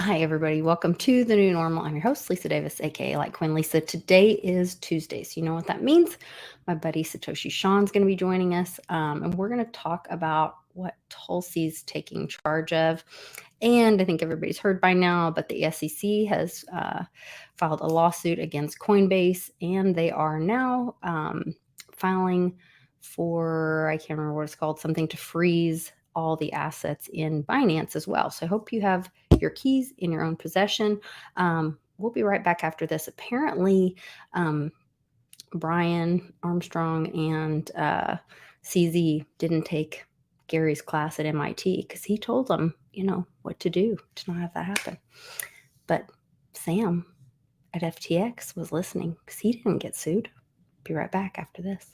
Hi, everybody. Welcome to the new normal. I'm your host, Lisa Davis, aka Litecoin Lisa. Today is Tuesday, so you know what that means. My buddy Satoshi Sean's going to be joining us, and we're going to talk about what Tulsi's taking charge of. And I think everybody's heard by now, but the SEC has filed a lawsuit against Coinbase, and they are now filing for, I can't remember what it's called, something to freeze all the assets in Binance as well. So I hope you have your keys in your own possession. We'll be right back after this. Apparently, Brian Armstrong and CZ didn't take Gary's class at MIT because he told them, what to do to not have that happen. But Sam at FTX was listening because he didn't get sued. Be right back after this.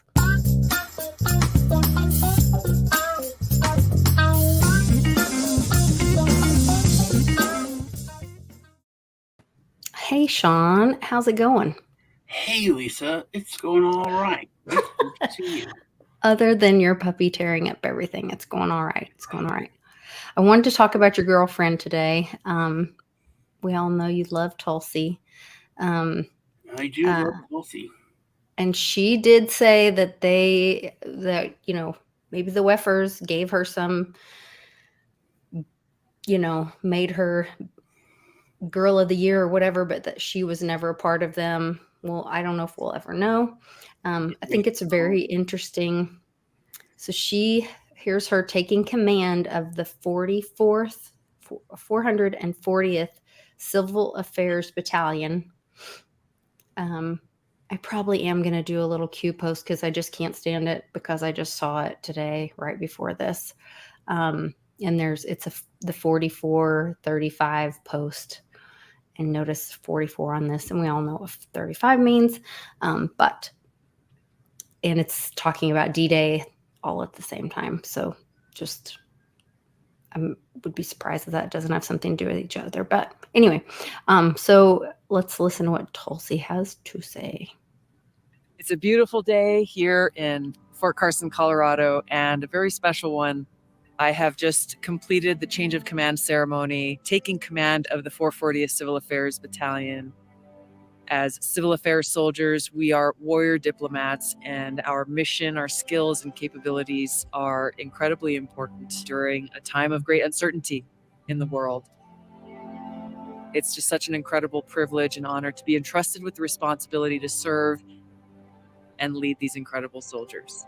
Hey, Sean, how's it going? Hey, Lisa, it's going all right. Nice to see you. Other than your puppy tearing up everything, it's going all right. It's going all right. I wanted to talk about your girlfriend today. We all know you love Tulsi. I do love Tulsi. And she did say that maybe the Weffers gave her some, made her girl of the year or whatever, but that she was never a part of them. Well, I don't know if we'll ever know. I think it's very interesting. So here's her taking command of the 440th Civil Affairs Battalion. I probably am going to do a little Q post because I just can't stand it because I just saw it today right before this. And it's the 4435 post. And notice 44 on this, and we all know what 35 means. And it's talking about D-Day all at the same time. So I would be surprised if that doesn't have something to do with each other. But anyway, so let's listen to what Tulsi has to say. It's a beautiful day here in Fort Carson, Colorado, and a very special one. I have just completed the change of command ceremony, taking command of the 440th Civil Affairs Battalion. As civil affairs soldiers, we are warrior diplomats, and our mission, our skills, and capabilities are incredibly important during a time of great uncertainty in the world. It's just such an incredible privilege and honor to be entrusted with the responsibility to serve and lead these incredible soldiers.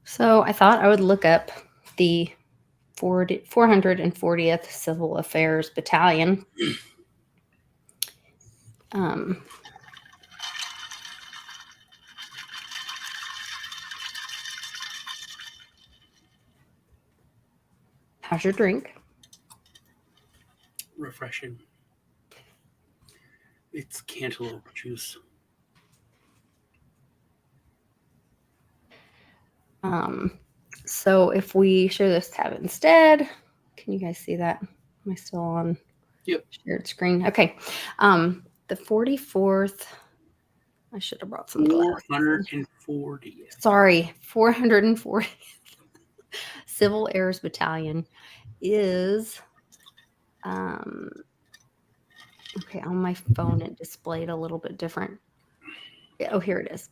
So I thought I would look up the 440th Civil Affairs Battalion. How's your drink? Refreshing. It's cantaloupe juice. So if we share this tab instead, can you guys see that? Am I still on shared screen? Okay. The 44th, I should have brought some glasses. 440. Sorry, 440th Civil Affairs Battalion is, okay, on my phone it displayed a little bit different. Oh, here it is.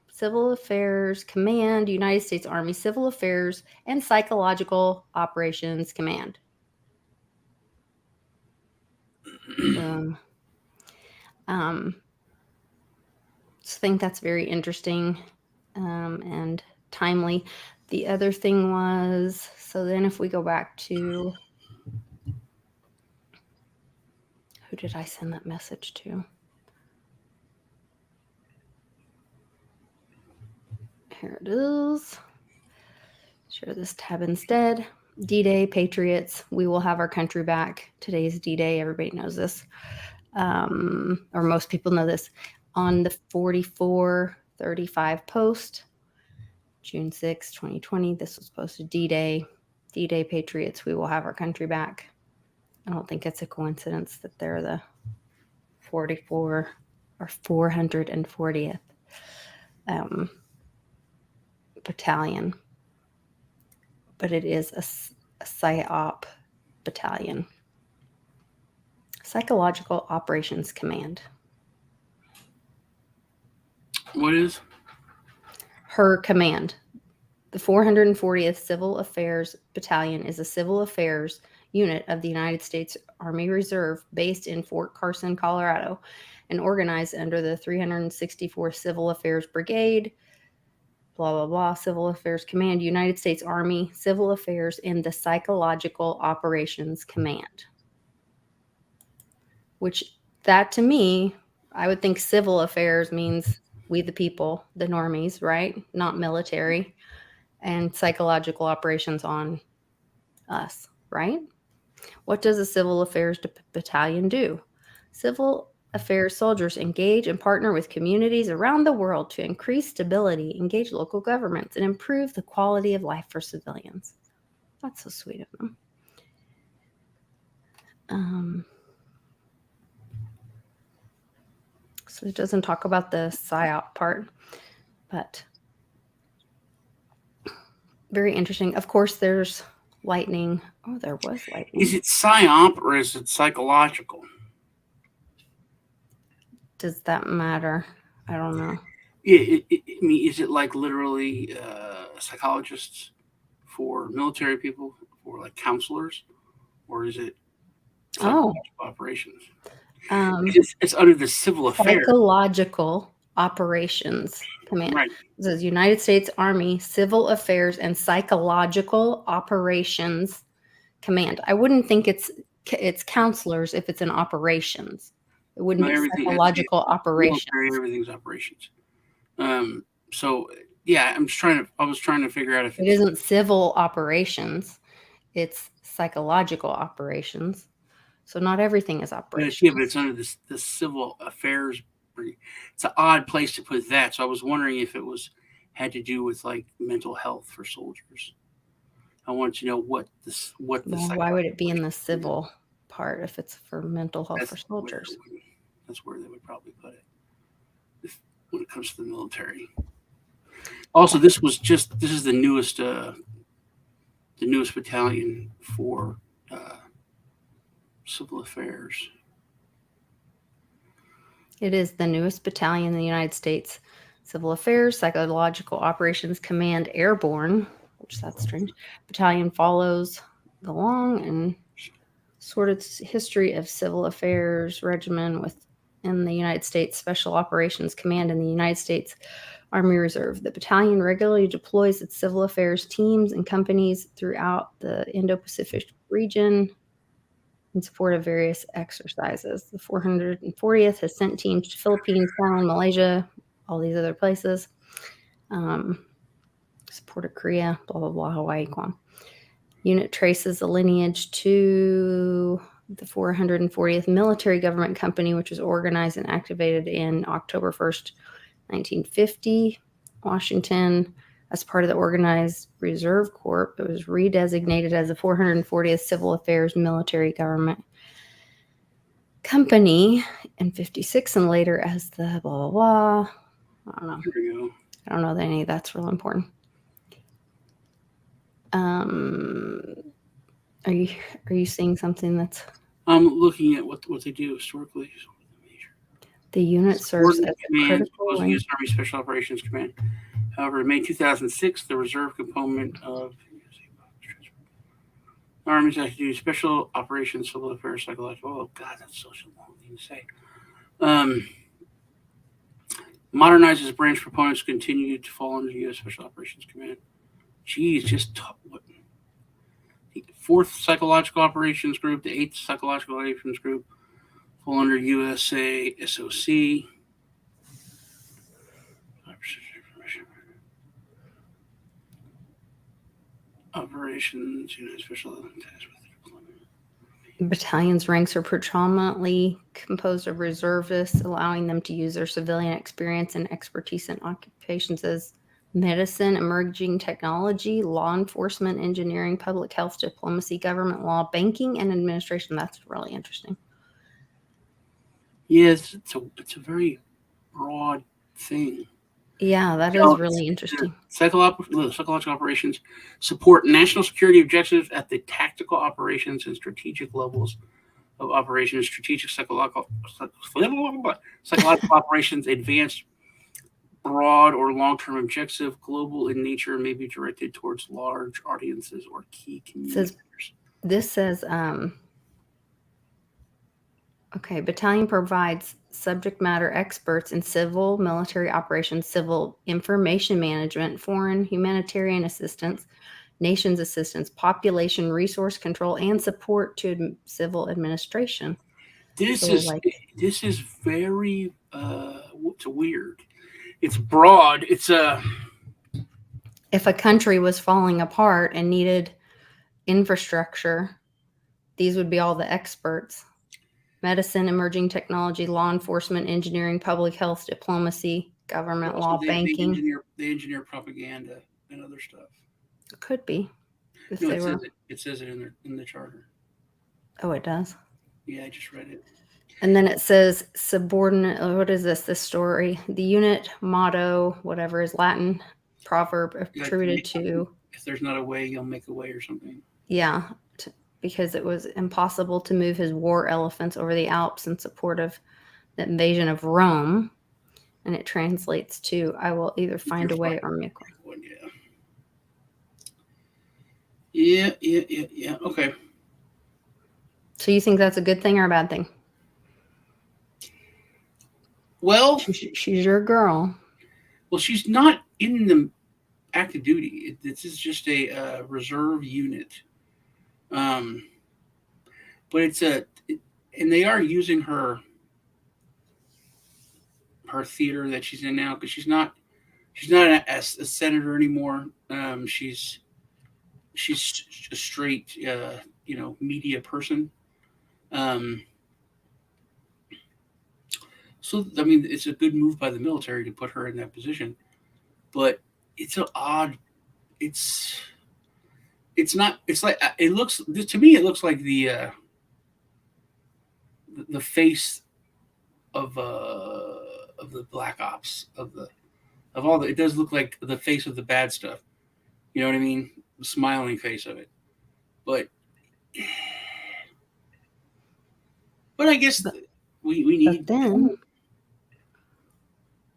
Civil Affairs Command, United States Army Civil Affairs and Psychological Operations Command. I think that's very interesting and timely. The other thing was, so then if we go back to, who did I send that message to? Here it is. Share this tab instead. D-Day, Patriots, we will have our country back. Today's D-Day. Everybody knows this. Or most people know this. On the 4435 post, June 6, 2020, this was posted D-Day. D-Day, Patriots, we will have our country back. I don't think it's a coincidence that they're the 44 or 440th battalion. But it is a Psyop Battalion. Psychological Operations Command. What is? Her command. The 440th Civil Affairs Battalion is a civil affairs unit of the United States Army Reserve based in Fort Carson, Colorado, and organized under the 364th Civil Affairs Brigade, blah, blah, blah, Civil Affairs Command, United States Army Civil Affairs, and the Psychological Operations Command. Which, that to me, I would think civil affairs means we the people, the normies, right? Not military. And psychological operations on us, right? What does a civil affairs battalion do? Civil affairs soldiers engage and partner with communities around the world to increase stability, engage local governments, and improve the quality of life for civilians. That's so sweet of them. So it doesn't talk about the Psyop part, but very interesting. Of course, there's lightning. Oh, there was lightning. Is it Psyop or is it psychological? Does that matter? I don't know. I mean, is it like literally psychologists for military people, or like counselors, or is it psychological operations? It's under the civil affairs. Psychological Operations Command. Right. It says United States Army Civil Affairs and Psychological Operations Command. I wouldn't think it's counselors if it's in operations. It wouldn't be psychological operations. Everything's operations. So yeah, I was trying to figure out if it isn't civil operations, it's psychological operations. So not everything is operations. Yeah, but it's under the civil affairs. It's an odd place to put that. So I was wondering if it had to do with like mental health for soldiers. I wanted to know what why would it be in the civil part if it's for mental health for soldiers? That's where they would probably put it when it comes to the military. Also, this is the newest battalion for civil affairs. It is the newest battalion in the United States Civil Affairs Psychological Operations Command Airborne, which that's strange. Battalion follows the long and sordid history of civil affairs regimen within the United States Special Operations Command and the United States Army Reserve. The battalion regularly deploys its civil affairs teams and companies throughout the Indo-Pacific region in support of various exercises. The 440th has sent teams to Philippines, Thailand, Malaysia, all these other places. Support of Korea, blah, blah, blah, Hawaii, Guam. Unit traces the lineage to the 440th Military Government Company, which was organized and activated in October 1st, 1950, Washington. As part of the Organized Reserve Corps, it was redesignated as the 440th Civil Affairs Military Government Company in 56 and later as the blah, blah, blah. I don't know. I don't know that any of that's real important. Are you seeing something that's... I'm looking at what they do historically. The unit serves as a critical link. U.S. Army Special Operations Command. However, in May 2006, the reserve component of Army's active Special Operations Civil Affairs Psychological. Oh God, that's such a long thing to say. Modernizes branch components continue to fall under U.S. Special Operations Command. Geez, what? The 4th Psychological Operations Group, the 8th Psychological Operations Group fall under USA SOC. Operations, Special Task The battalion's ranks are predominantly composed of reservists, allowing them to use their civilian experience and expertise in occupations as medicine, emerging technology, law enforcement, engineering, public health, diplomacy, government law, banking, and administration. That's really interesting. Yes, it's a very broad thing. Yeah, that is really interesting. Psychological operations support national security objectives at the tactical operations and strategic levels of operations. Strategic psychological operations advance broad or long-term objective, global in nature, may be directed towards large audiences or key communicators. This says, okay, Battalion provides subject matter experts in civil, military operations, civil information management, foreign humanitarian assistance, nations assistance, population resource control, and support to civil administration. This is very it's weird. It's broad. It's if a country was falling apart and needed infrastructure, these would be all the experts. Medicine, emerging technology, law enforcement, engineering, public health, diplomacy, government law, banking. They engineer propaganda and other stuff. It could be. No, it says it in the charter. Oh, it does? Yeah, I just read it. And then it says subordinate. What is this? This story. The unit motto, whatever, is Latin proverb attributed to. If there's not a way, you'll make a way or something. Yeah, because it was impossible to move his war elephants over the Alps in support of the invasion of Rome. And it translates to, I will either find a way or make one. Yeah. Okay. So you think that's a good thing or a bad thing? Well, she's your girl. Well, she's not in the active duty. This is just a reserve unit. But and they are using her theater that she's in now, because she's not a senator anymore. She's a straight media person. So I mean, it's a good move by the military to put her in that position, but it's an odd. It's not. It's like it looks to me. It looks like the face of the black ops of all the. It does look like the face of the bad stuff. You know what I mean? The smiling face of it, but I guess we need. But then,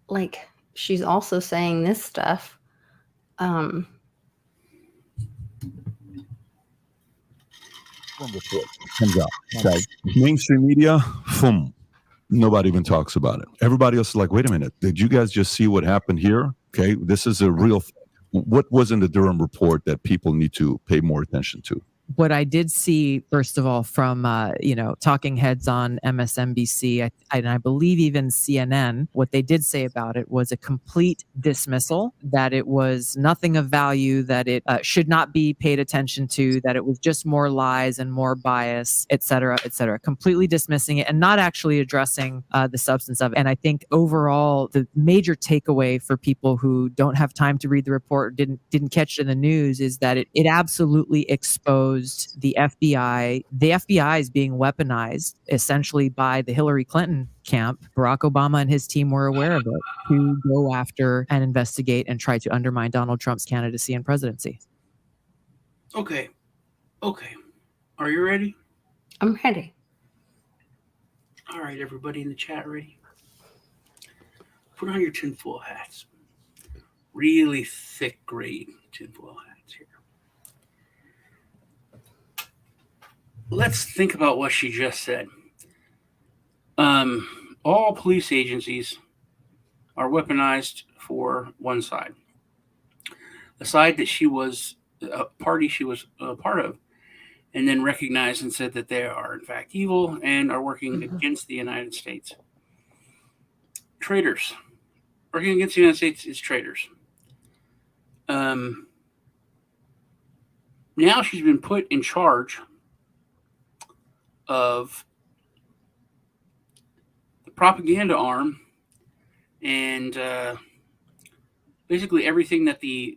like, she's also saying this stuff. Report comes out. Okay. Mainstream media, nobody even talks about it. Everybody else is like, wait a minute, did you guys just see what happened here? Okay, this is a real thing. What was in the Durham report that people need to pay more attention to? What I did see, first of all, from talking heads on MSNBC, and I believe even CNN, what they did say about it was a complete dismissal, that it was nothing of value, that it should not be paid attention to, that it was just more lies and more bias, et cetera, completely dismissing it and not actually addressing the substance of it. And I think overall, the major takeaway for people who don't have time to read the report, didn't catch it in the news, is that it absolutely exposed the FBI. The FBI is being weaponized essentially by the Hillary Clinton camp. Barack Obama and his team were aware of it, to go after and investigate and try to undermine Donald Trump's candidacy and presidency. Okay. Are you ready? I'm ready. All right, everybody in the chat, ready? Put on your tinfoil hats. Really thick, grade tinfoil hats here. Let's think about what she just said. All police agencies are weaponized for one side. The side that she was a party she was a part of, and then recognized and said that they are in fact evil and are working against the United States. Traitors. Working against the United States is traitors. Now she's been put in charge of the propaganda arm, and basically everything that the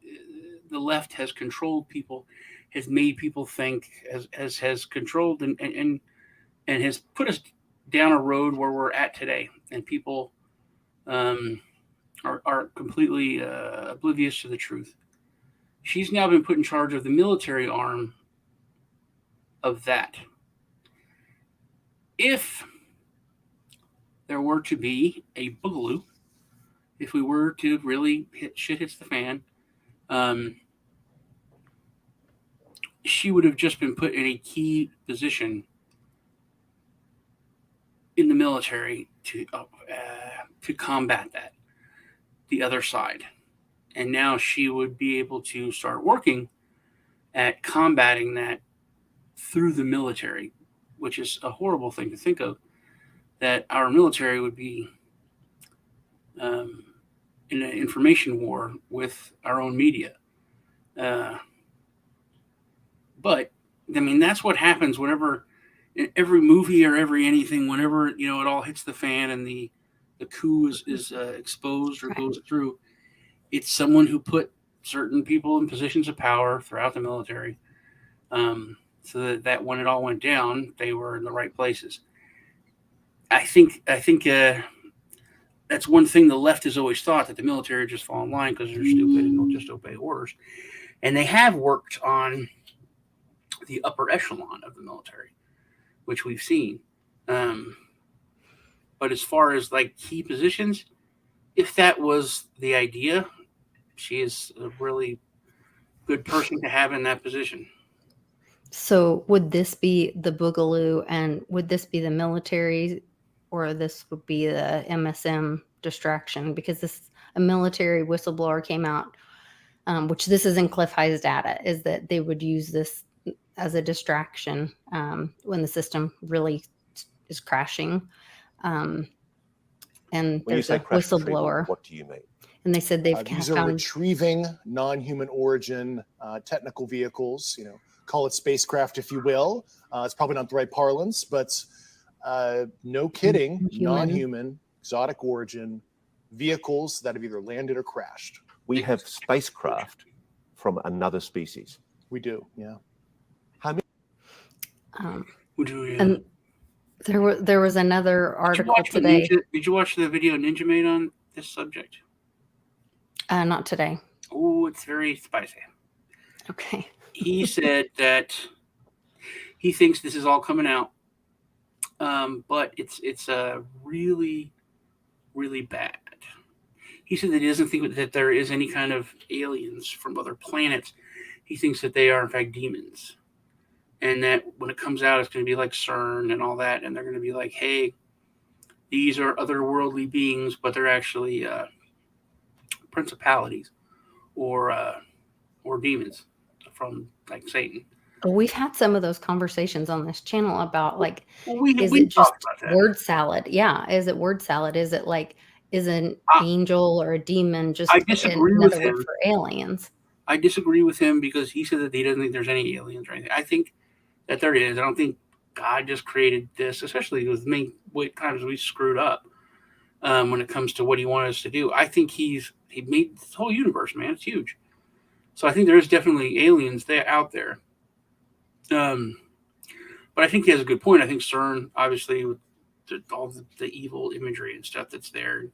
left has controlled people, has made people think, has controlled and has put us down a road where we're at today. And people are completely oblivious to the truth. She's now been put in charge of the military arm of that. If there were to be a boogaloo, if we were to really shit hits the fan, she would have just been put in a key position in the military to combat that, the other side. And now she would be able to start working at combating that through the military, which is a horrible thing to think of, that our military would be in an information war with our own media. But, I mean, that's what happens whenever, in every movie or every anything, whenever, it all hits the fan and the coup is exposed or goes through, it's someone who put certain people in positions of power throughout the military, so that when it all went down, they were in the right places. I think that's one thing the left has always thought, that the military just fall in line because they're stupid and they'll just obey orders. And they have worked on the upper echelon of the military, which we've seen. But as far as like key positions, if that was the idea, she is a really good person to have in that position. So would this be the boogaloo, and would this be the military, or this would be the MSM distraction? Because a military whistleblower came out, which this is in Cliff High's data, is that they would use this as a distraction when the system really is crashing. And when there's a whistleblower. What do you mean? And they said they've these are retrieving non-human origin technical vehicles. Call it spacecraft if you will. It's probably not the right parlance, but no kidding, non-human, exotic origin vehicles that have either landed or crashed. We have spacecraft from another species. We do, yeah. How many? And there was another article today. Did you watch the video Ninja made on this subject? Not today. Oh, it's very spicy. Okay. He said that he thinks this is all coming out, but it's really, really bad. He said that he doesn't think that there is any kind of aliens from other planets. He thinks that they are, in fact, demons. And that when it comes out, it's going to be like CERN and all that. And they're going to be like, hey, these are otherworldly beings, but they're actually principalities or demons from like Satan. We've had some of those conversations on this channel about like, is it just word salad? Yeah. Is it word salad? Is it like, is an angel or a demon just another word for aliens? I disagree with him because he said that he doesn't think there's any aliens or anything. I think that there is. I don't think God just created this, especially with many times we screwed up when it comes to what he wanted us to do. I think he made this whole universe, man. It's huge. So I think there is definitely aliens out there. But I think he has a good point. I think CERN, obviously, with all the evil imagery and stuff that's there,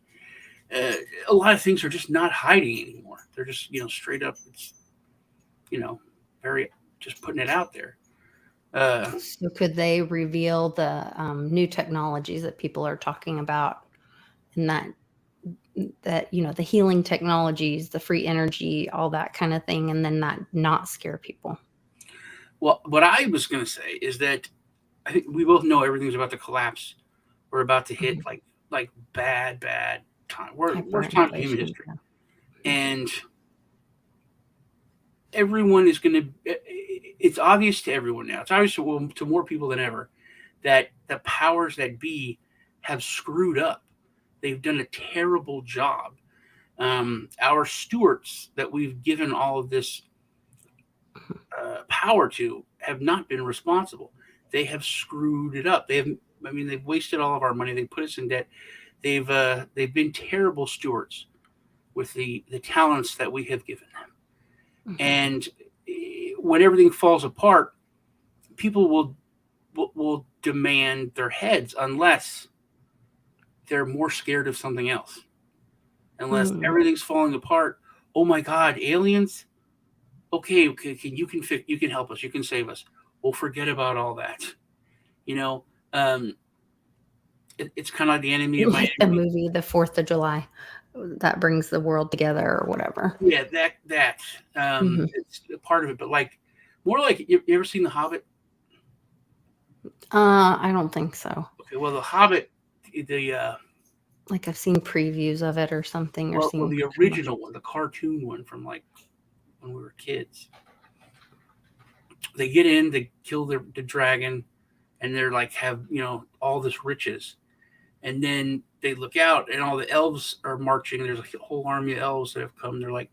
a lot of things are just not hiding anymore. They're just, straight up, it's, very just putting it out there. So could they reveal the new technologies that people are talking about, and that the healing technologies, the free energy, all that kind of thing, and then not scare people? Well, what I was going to say is that I think we both know everything's about to collapse. We're about to hit like bad time. Worst time in human history. Yeah. And everyone is going to, it's obvious to everyone now. It's obvious to more people than ever that the powers that be have screwed up. They've done a terrible job. Our stewards that we've given all of this power to have not been responsible. They have screwed it up. They've wasted all of our money. They put us in debt. They've been terrible stewards with the talents that we have given them. Mm-hmm. And when everything falls apart, people will demand their heads unless they're more scared of something else. unless everything's falling apart. Oh my God, aliens! Okay, you can help us, you can save us. We'll forget about all that. It's kind of like the enemy of my like the movie, The 4th of July, that brings the world together or whatever. Yeah, that it's a part of it, but like more like you ever seen The Hobbit? I don't think so. Okay, well, The Hobbit, the like I've seen previews of it or something, or well, the original one, the cartoon one from like when we were kids. They get in, they kill the dragon, and they're like have all this riches, and then they look out, and all the elves are marching. And there's a whole army of elves that have come. They're like,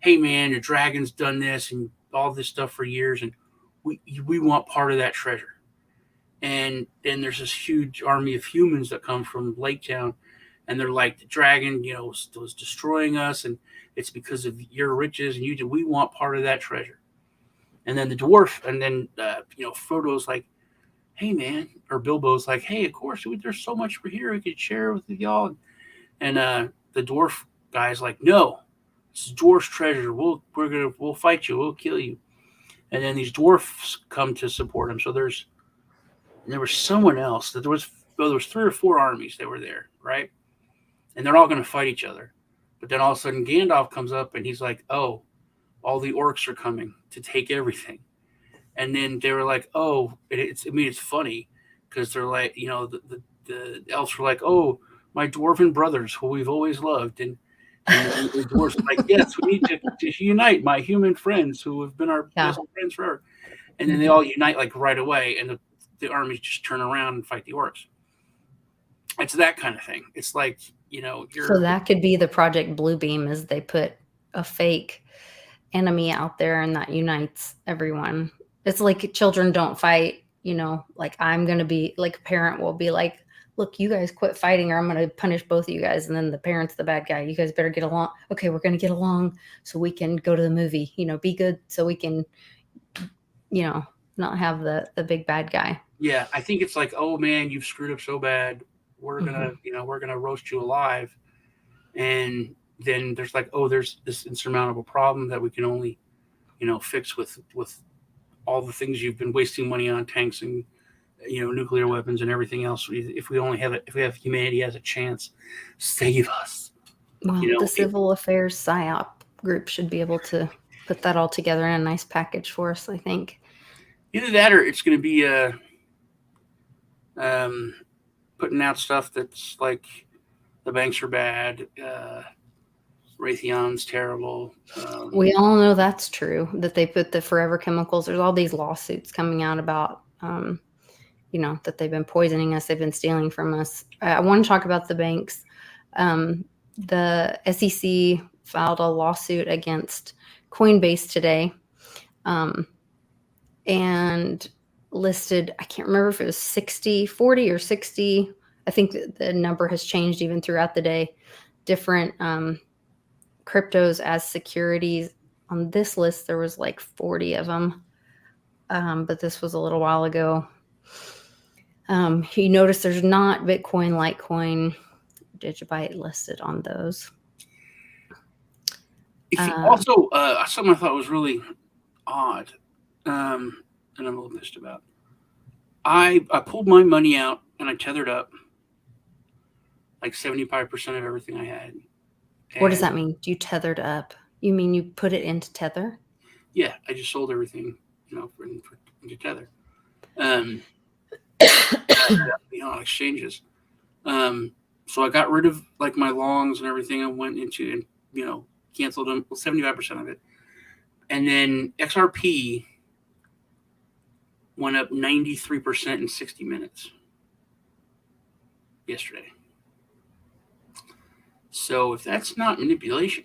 "Hey, man, the dragon's done this and all this stuff for years, and we want part of that treasure." And then there's this huge army of humans that come from Lake Town, and they're like, "The dragon, was destroying us, and it's because of your riches, and we want part of that treasure." And then the dwarf, and then Frodo's like, "Hey, man," or Bilbo's like, "Hey, of course, there's so much for here we could share with y'all." And the dwarf guy's like, "No, it's dwarf's treasure. We'll fight you. We'll kill you." And then these dwarfs come to support him. So there was someone else that there was 3 or 4 armies that were there, right? And they're all going to fight each other. But then all of a sudden Gandalf comes up and he's like, "Oh, all the orcs are coming to take everything." And then they were like, "Oh," it's funny because they're like, the elves were like, "Oh, my dwarven brothers who we've always loved." And the dwarves are like, "Yes, we need to unite my human friends who have been our best friends forever." And then they all unite like right away, and the armies just turn around and fight the orcs. It's that kind of thing. It's like, so that could be the Project Bluebeam, is they put a fake enemy out there and that unites everyone. It's like children don't fight, like I'm going to be like a parent will be like, "Look, you guys quit fighting or I'm going to punish both of you guys." And then the parent's the bad guy. "You guys better get along. Okay, we're going to get along so we can go to the movie, be good so we can, not have the big bad guy." Yeah, I think it's like, "Oh man, you've screwed up so bad. We're gonna, we're gonna roast you alive." And then there's like, "Oh, there's this insurmountable problem that we can only, fix with all the things you've been wasting money on, tanks and nuclear weapons and everything else. If we have humanity has a chance, save us." Well, the Civil Affairs Psyop group should be able to put that all together in a nice package for us, I think. Either that or it's going to be putting out stuff that's like the banks are bad, Raytheon's terrible. We all know that's true, that they put the forever chemicals. There's all these lawsuits coming out about, that they've been poisoning us. They've been stealing from us. I want to talk about the banks. The SEC filed a lawsuit against Coinbase today, and listed, I can't remember if it was 40 or 60. I think the number has changed even throughout the day. Different cryptos as securities. On this list, there was like 40 of them, but this was a little while ago. You notice there's not Bitcoin, Litecoin, Digibyte listed on those. Also, something I thought was really odd, and I'm a little pissed about. I pulled my money out and I tethered up like 75% of everything I had. And what does that mean? You tethered up? You mean you put it into Tether? Yeah, I just sold everything, into Tether. On exchanges. So I got rid of like my longs and everything. I went into and canceled them, 75% of it. And then XRP went up 93% in 60 minutes yesterday. So if that's not manipulation,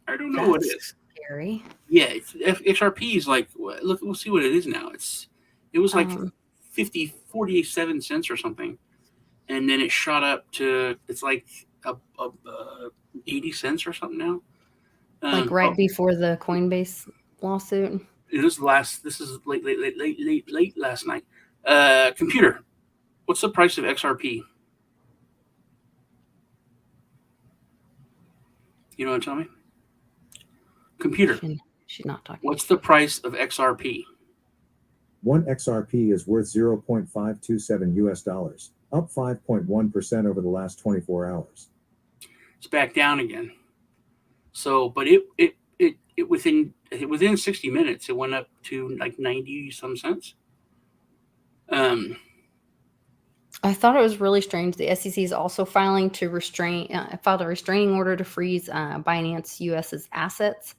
I don't know what it is. Scary. Yeah, XRP is like, look, we'll see what it is now. It was like 47 cents or something, and then it shot up to it's like 80 cents or something now. Like before the Coinbase lawsuit. This is late last night. Computer, what's the price of XRP? You know what I'm telling me? Computer, She's not talking. what's the price of XRP? One XRP is worth 0.527 US dollars, up 5.1% over the last 24 hours. It's back down again. So, but it within 60 minutes, it went up to like 90 some cents. I thought it was really strange. The SEC is also filing to filed a restraining order to freeze Binance US's assets.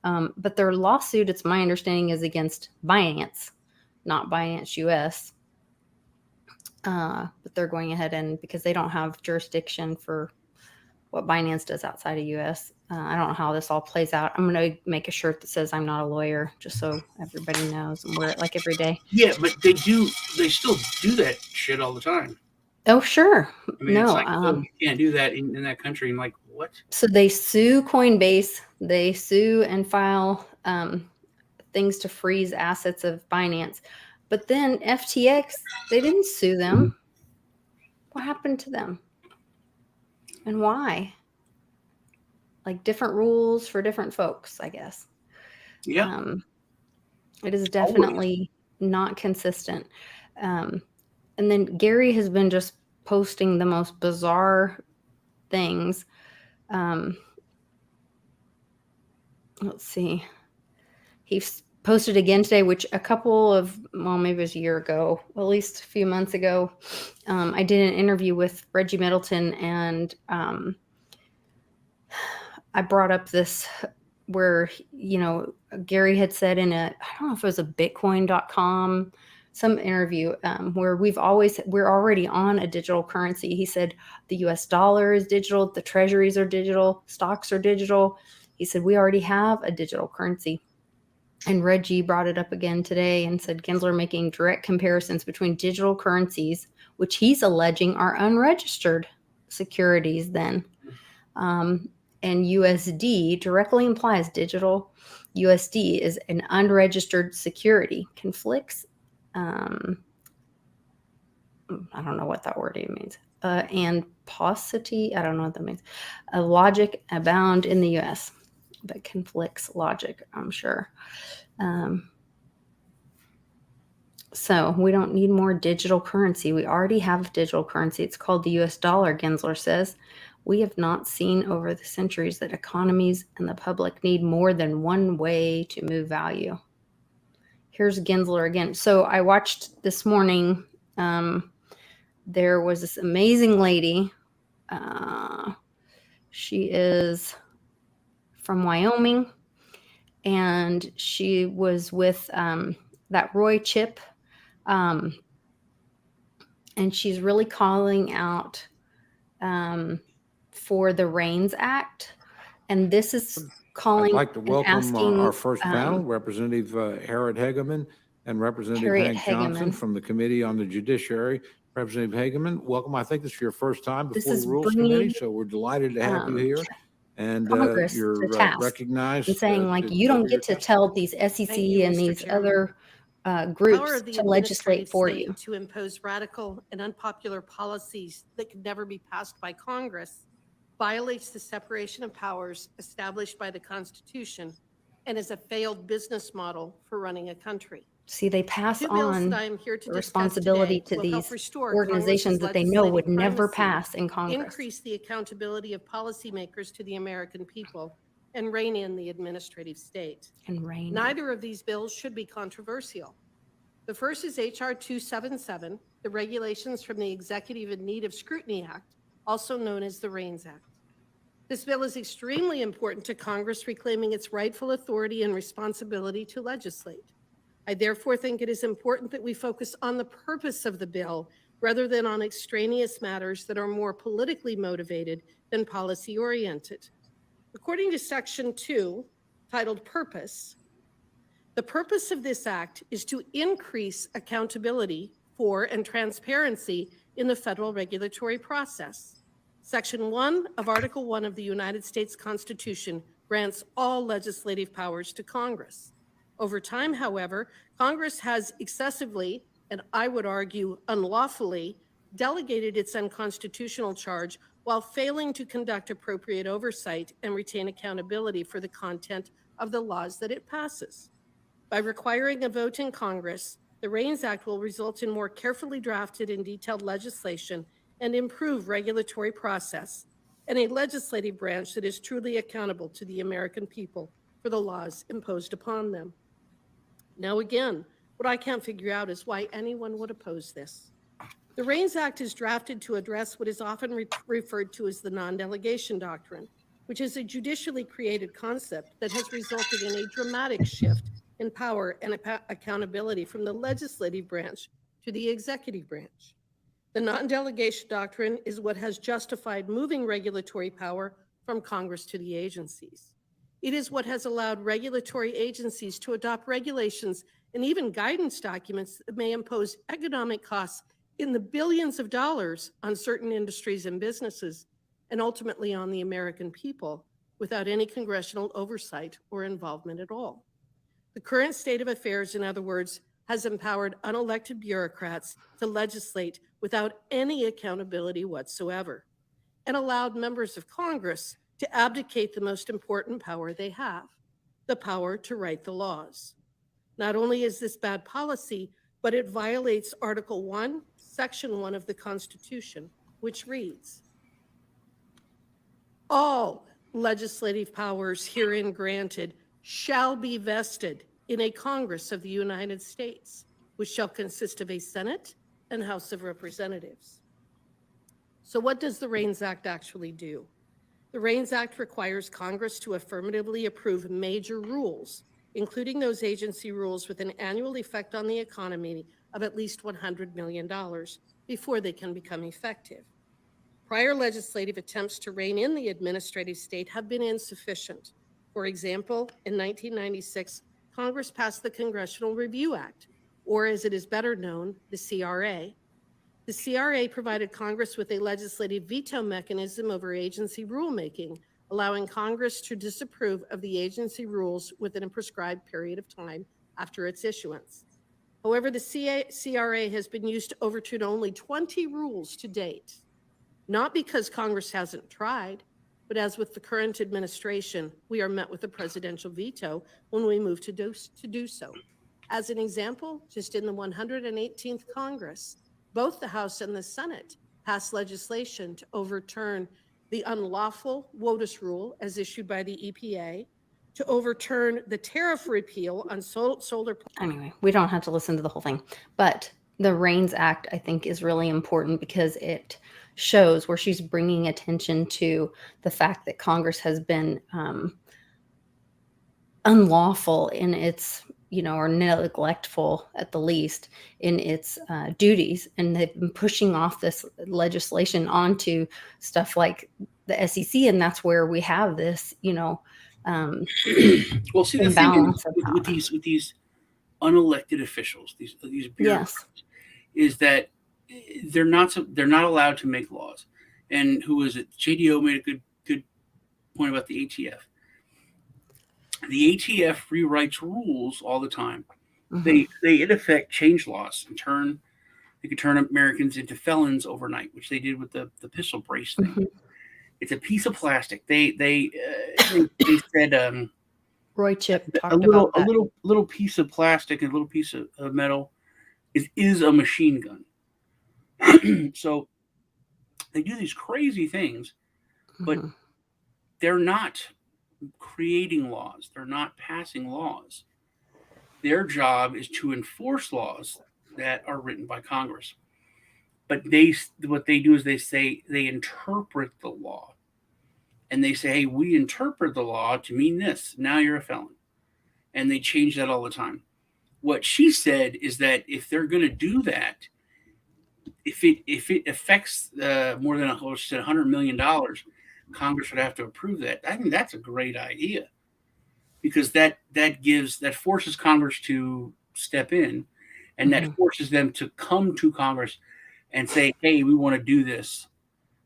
But their lawsuit, it's my understanding, is against Binance, not Binance US. But they're going ahead and because they don't have jurisdiction for what Binance does outside of US. I don't know how this all plays out. I'm going to make a shirt that says I'm not a lawyer, just so everybody knows, and wear it like every day. Yeah, but they still do that shit all the time. Oh, sure. I mean, No, it's like, oh, you can't do that in that country. And like, what? So they sue Coinbase. They sue and file things to freeze assets of Binance. But then FTX, they didn't sue them. What happened to them? And why? Like different rules for different folks, I guess. Yeah. It is definitely not consistent. And then Gary has been just posting the most bizarre things. Let's see. He's posted again today, which maybe it was a year ago, at least a few months ago. I did an interview with Reggie Middleton, and I brought up this where, Gary had said I don't know if it was a Bitcoin.com, some interview where we're already on a digital currency. He said the US dollar is digital, the treasuries are digital, stocks are digital. He said we already have a digital currency. And Reggie brought it up again today and said Gensler making direct comparisons between digital currencies, which he's alleging are unregistered securities then. And USD directly implies digital USD is an unregistered security. Conflicts. I don't know what that word even means. And paucity. I don't know what that means. A logic abound in the US, but conflicts logic, I'm sure. So we don't need more digital currency. We already have digital currency. It's called the US dollar, Gensler says. We have not seen over the centuries that economies and the public need more than one way to move value. Here's Gensler again. So I watched this morning, there was this amazing lady. She is from Wyoming, and she was with that Roy Chip. And she's really calling out for the REINS Act. And this is calling. I'd like to welcome asking, our first panel, Representative Harriet Hageman and Representative Hank Johnson from the Committee on the Judiciary. Representative Hageman, welcome. I think this is your first time before the Rules Committee, so we're delighted to have you here. And you're recognized. And saying you don't get to tell these SEC and these other groups to legislate for you. To impose radical and unpopular policies that could never be passed by Congress violates the separation of powers established by the Constitution and is a failed business model for running a country. See, they pass on the responsibility to these organizations that they know would never pass in Congress. Increase the accountability of policymakers to the American people and rein in the administrative state. Neither of these bills should be controversial. The first is H.R. 277, the Regulations from the Executive in Need of Scrutiny Act, also known as the REINS Act. This bill is extremely important to Congress reclaiming its rightful authority and responsibility to legislate. I therefore think it is important that we focus on the purpose of the bill rather than on extraneous matters that are more politically motivated than policy-oriented. According to Section 2, titled Purpose, the purpose of this act is to increase accountability for and transparency in the federal regulatory process. Section 1 of Article 1 of the United States Constitution grants all legislative powers to Congress. Over time, however, Congress has excessively, and I would argue unlawfully, delegated its unconstitutional charge while failing to conduct appropriate oversight and retain accountability for the content of the laws that it passes. By requiring a vote in Congress, the REINS Act will result in more carefully drafted and detailed legislation and improve regulatory process, and a legislative branch that is truly accountable to the American people for the laws imposed upon them. Now again, what I can't figure out is why anyone would oppose this. The REINS Act is drafted to address what is often referred to as the non-delegation doctrine, which is a judicially created concept that has resulted in a dramatic shift in power and accountability from the legislative branch to the executive branch. The non-delegation doctrine is what has justified moving regulatory power from Congress to the agencies. It is what has allowed regulatory agencies to adopt regulations and even guidance documents that may impose economic costs in the billions of dollars on certain industries and businesses, and ultimately on the American people, without any congressional oversight or involvement at all. The current state of affairs, in other words, has empowered unelected bureaucrats to legislate without any accountability whatsoever, and allowed members of Congress to abdicate the most important power they have, the power to write the laws. Not only is this bad policy, but it violates Article 1, Section 1 of the Constitution, which reads, "All legislative powers herein granted shall be vested in a Congress of the United States, which shall consist of a Senate and House of Representatives." So what does the REINS Act actually do? The REINS Act requires Congress to affirmatively approve major rules, including those agency rules with an annual effect on the economy of at least $100 million before they can become effective. Prior legislative attempts to rein in the administrative state have been insufficient. For example, in 1996, Congress passed the Congressional Review Act, or as it is better known, the CRA. The CRA provided Congress with a legislative veto mechanism over agency rulemaking, allowing Congress to disapprove of the agency rules within a prescribed period of time after its issuance. However, the CRA has been used to overturn only 20 rules to date, not because Congress hasn't tried, but as with the current administration, we are met with a presidential veto when we move to do so. As an example, just in the 118th Congress, both the House and the Senate passed legislation to overturn the unlawful WOTUS rule as issued by the EPA, to overturn the tariff repeal on solar. Anyway, we don't have to listen to the whole thing, but the REINS Act, I think, is really important because it shows where she's bringing attention to the fact that Congress has been unlawful in its, or neglectful at the least in its duties. And they've been pushing off this legislation onto stuff like the SEC. And that's where we have this, well, see, the thing is, with these unelected officials, these bureaucrats, is that they're not allowed to make laws. And who is it? JDO made a good point about the ATF. The ATF rewrites rules all the time. Mm-hmm. They in effect change laws and they could turn Americans into felons overnight, which they did with the pistol brace thing. Mm-hmm. It's a piece of plastic. They said Roy Chip talked a little about that. a little piece of plastic and a little piece of metal is a machine gun. So they do these crazy things, but they're not creating laws. They're not passing laws. Their job is to enforce laws that are written by Congress. But what they do is they interpret the law. And they say, hey, we interpret the law to mean this. Now you're a felon. And they change that all the time. What she said is that if they're going to do that, if it affects more than $100 million, Congress would have to approve that. I think that's a great idea, because that forces Congress to step in, and that forces them to come to Congress and say, hey, we want to do this.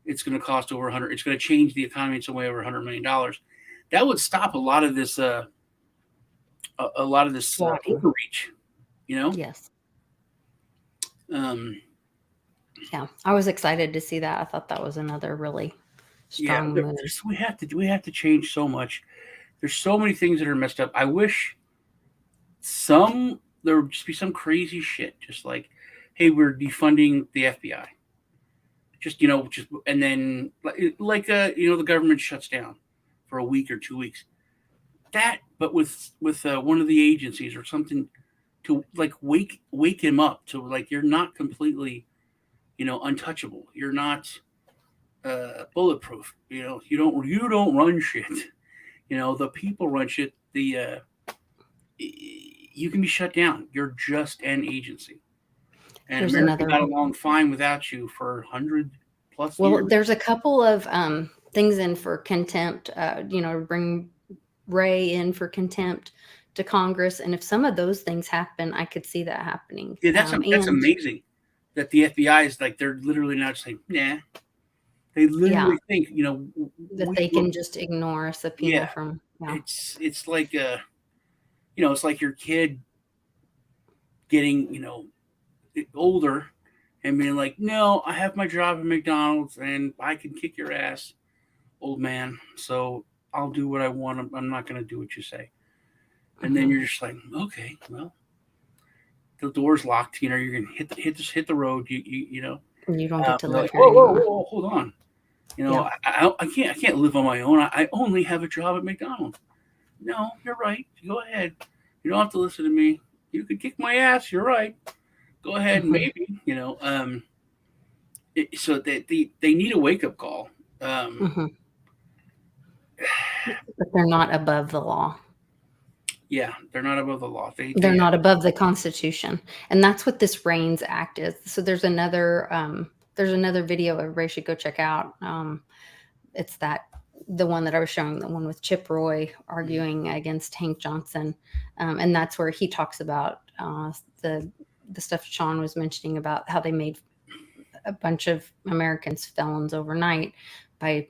It's going to cost over $100. It's going to change the economy in some way over $100 million. That would stop a lot of this overreach. Yes. Yeah, I was excited to see that. I thought that was another really strong move. We have to change so much. There's so many things that are messed up. I wish there would just be some crazy shit, just like, hey, we're defunding the FBI. And then the government shuts down for a week or 2 weeks. But with one of the agencies or something to like wake him up to like, you're not completely, untouchable. You're not bulletproof. You don't run shit. The people run shit. You can be shut down. You're just an agency. And There's America got along fine without you for 100+ years. Well, there's a couple of things in for contempt, bring Ray in for contempt to Congress. And if some of those things happen, I could see that happening. Yeah, that's amazing that the FBI is like, they're literally not saying, nah. They literally think, that they can just ignore a subpoena from. Yeah. It's like, it's like your kid getting, older and being like, no, I have my job at McDonald's and I can kick your ass, old man. So I'll do what I want. I'm not going to do what you say. And then you're just like, okay, well, the door's locked. You're going to hit the road. You don't get to live like, here whoa, hold on. I can't live on my own. I only have a job at McDonald's. No, you're right. Go ahead. You don't have to listen to me. You could kick my ass. You're right. Go ahead, maybe. So they need a wake up call. But they're not above the law. Yeah, they're not above the law. They're not above the Constitution, and that's what this REINS Act is. So there's another video everybody should go check out. It's the one that I was showing, the one with Chip Roy arguing against Hank Johnson, and that's where he talks about the stuff Sean was mentioning about how they made a bunch of Americans felons overnight by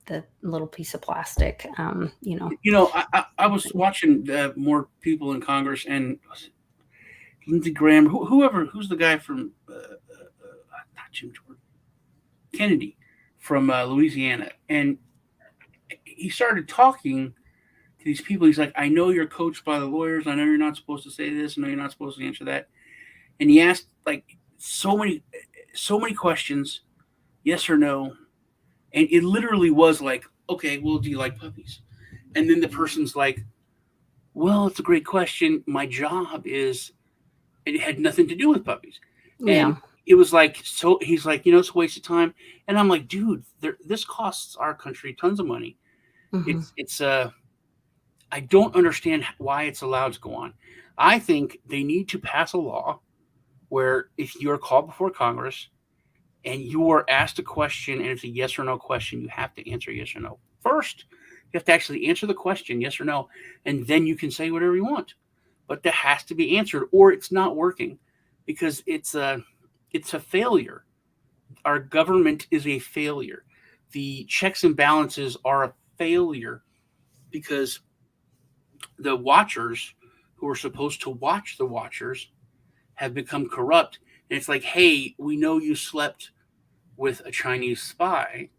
the little piece of plastic. I was watching more people in Congress and Lindsey Graham, who's the guy from not Jim Jordan, Kennedy from Louisiana, and he started talking to these people. He's like, I know you're coached by the lawyers. I know you're not supposed to say this. I know you're not supposed to answer that. And he asked like so many questions, yes or no. And it literally was like, okay, well, do you like puppies? And then the person's like, well, it's a great question. My job it had nothing to do with puppies. Yeah. And it was like, so he's like, it's a waste of time. And I'm like, dude, this costs our country tons of money. I don't understand why it's allowed to go on. I think they need to pass a law where if you're called before Congress and you are asked a question and it's a yes or no question, you have to answer yes or no. First, you have to actually answer the question, yes or no, and then you can say whatever you want. But that has to be answered or it's not working because it's a failure. Our government is a failure. The checks and balances are a failure because the watchers who are supposed to watch the watchers have become corrupt. And it's like, hey, we know you slept with a Chinese spy.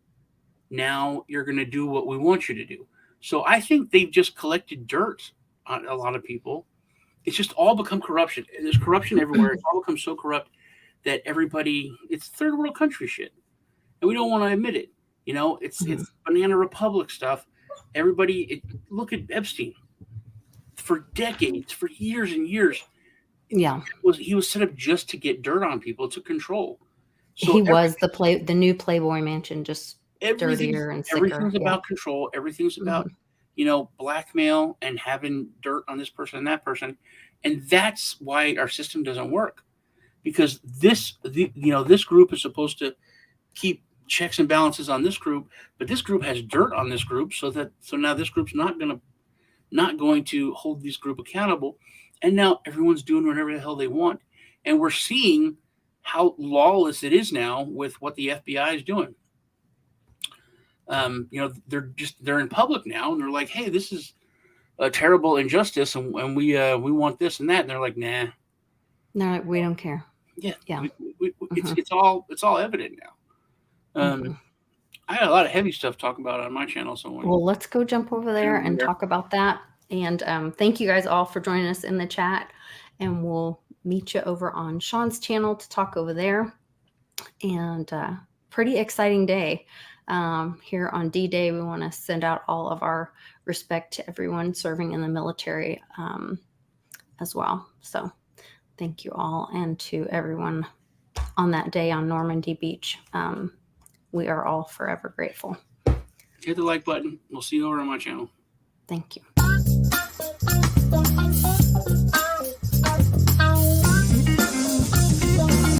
Now you're going to do what we want you to do. So I think they've just collected dirt on a lot of people. It's just all become corruption. There's corruption everywhere. It's all become so corrupt that it's third world country shit. And we don't want to admit it. It's Banana Republic stuff. Look at Epstein. For decades, for years and years. Yeah. He was set up just to get dirt on people, to control. So he was the new Playboy Mansion, just dirtier and sicker. Everything's about control. Everything's about, blackmail and having dirt on this person and that person. And that's why our system doesn't work. Because this group is supposed to keep checks and balances on this group, but this group has dirt on this group, so now this group's not going to hold this group accountable. And now everyone's doing whatever the hell they want. And we're seeing how lawless it is now with what the FBI is doing. They're in public now and they're like, hey, this is a terrible injustice and we want this and that. And they're like, nah. No, we don't care. Yeah. It's all evident now. I got a lot of heavy stuff to talk about on my channel. So well, let's go jump over there and talk about that. And thank you guys all for joining us in the chat. And we'll meet you over on Sean's channel to talk over there. And pretty exciting day. Here on D-Day, we want to send out all of our respect to everyone serving in the military as well. So thank you all, and to everyone on that day on Normandy Beach. We are all forever grateful. Hit the like button. We'll see you over on my channel. Thank you.